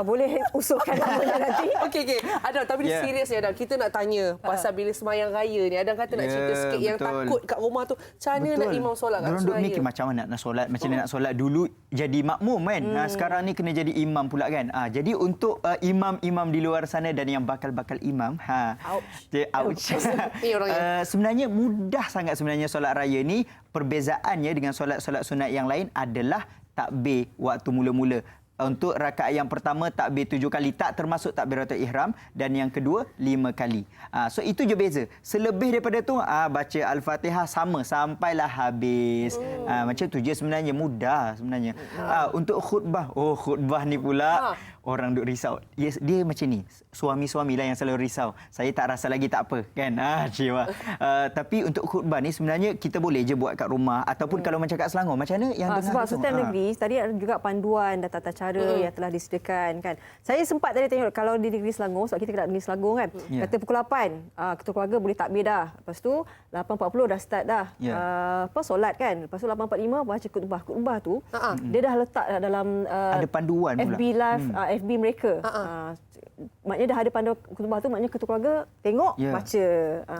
boleh usulkan namanya nanti. Okey. Adam, tapi dia serius ni Adam. Kita nak tanya pasal bila semayang raya ni. Adam kata nak cerita sikit yang takut kat rumah tu. Macam mana nak imam solat kat semayang raya? Mikir macam mana nak solat. Macam mana nak solat dulu jadi makmum kan. Sekarang ni kena jadi imam pula kan. Jadi untuk imam-imam di luar sana dan yang bakal-bakal imam. Ouch. Sebenarnya mudah sangat sebenarnya solat raya ni. Perbezaannya dengan solat-solat sunat yang lain adalah takbir waktu mula-mula. Untuk rakaat yang pertama takbir 7 kali, tak termasuk takbiratul ihram, dan yang kedua 5 kali. So itu je beza. Selebih daripada tu baca Al-Fatihah sama sampailah habis. Macam tu je sebenarnya, mudah sebenarnya. Untuk khutbah, khutbah ni pula orang duk risau. Dia macam ni. Suami-suami lah yang selalu risau. Saya tak rasa lagi tak apa kan. Tapi untuk khutbah ni sebenarnya kita boleh je buat kat rumah ataupun kalau macam kat Selangor macam mana yang sebab Sultan Negeri tadi ada juga panduan dan tata cara yang telah disediakan kan. Saya sempat tadi tengok kalau di negeri Selangor, sebab kita dekat negeri Selangor kan. Kata pukul 8 ketua keluarga boleh takbir dah. Lepas tu 8.40 dah start dah. Solat kan. Lepas tu 8.45 baca khutbah. Khutbah tu dia dah letak dalam ada panduan FB pula. Live, FB mereka. Maknanya dah ada panduan khutbah tu, maknanya ketua keluarga tengok baca.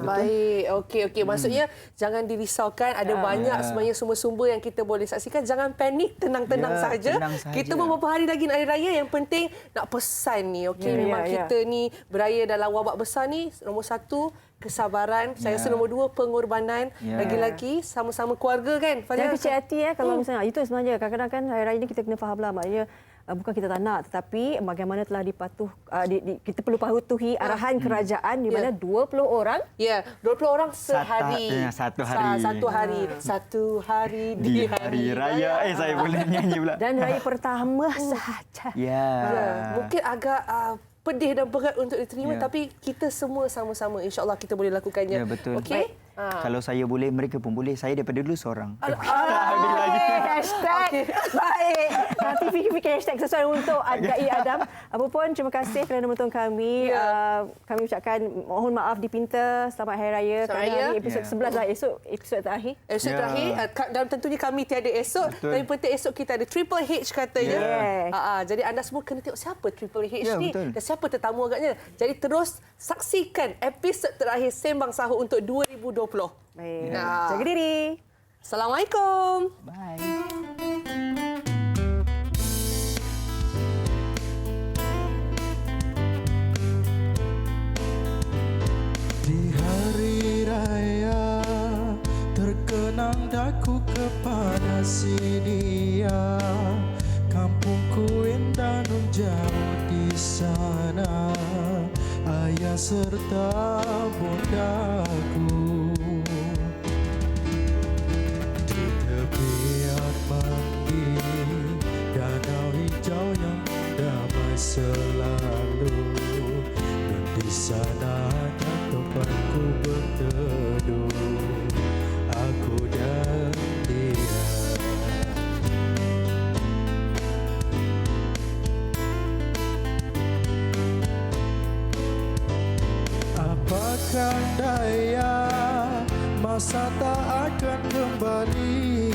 Baik. Okey. Maksudnya jangan dirisaukan, ada banyak sebenarnya sumber-sumber yang kita boleh saksikan. Jangan panik, tenang-tenang saja. Kita beberapa hari lagi nak hari raya, yang penting nak pesan ni. Memang kita ni beraya dalam wabak besar ni, nombor 1 kesabaran, saya rasa nombor 2 pengorbanan, lagi-lagi sama-sama keluarga kan. Jangan kecil hati kalau misalnya itu sebenarnya kadang-kadang kan hari raya ni kita kena fahamlah, maknanya bukan kita tak nak, tetapi bagaimana telah kita perlu patuhi arahan kerajaan di mana 20 orang. 20 orang sehari. Satu hari di hari raya. Saya boleh nyanyi pula. Dan raya pertama sahaja. Mungkin agak pedih dan berat untuk diterima, tapi kita semua sama-sama insya-Allah kita boleh lakukannya. Betul. Okey. Kalau saya boleh, mereka pun boleh. Saya daripada dulu seorang. Hashtag. Baik. Nanti fikir-fikir hashtag sesuai untuk Dai Adam. Apapun, terima kasih kerana menonton kami. Kami ucapkan mohon maaf dipinta. Selamat Hari Raya. Kerana hari episod 11 lah. Esok episod terakhir. Episod terakhir. Dan tentunya kami tiada esok. Tapi penting esok kita ada Triple H katanya. Jadi anda semua kena tengok siapa Triple H ni. Dan siapa tetamu agaknya. Jadi terus saksikan episod terakhir Sembang Sahur untuk 2020. Baik. Jaga diri. Assalamualaikum. Bye. Di hari raya terkenang daku kepada si dia. Kampungku indah nun jauh di sana. Ayah serta bundaku. Danau hijau yang damai selalu, dan di sana ada tempatku berteduh, aku dan dia. daya, masa tak akan kembali.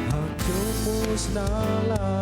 Aku musnahlah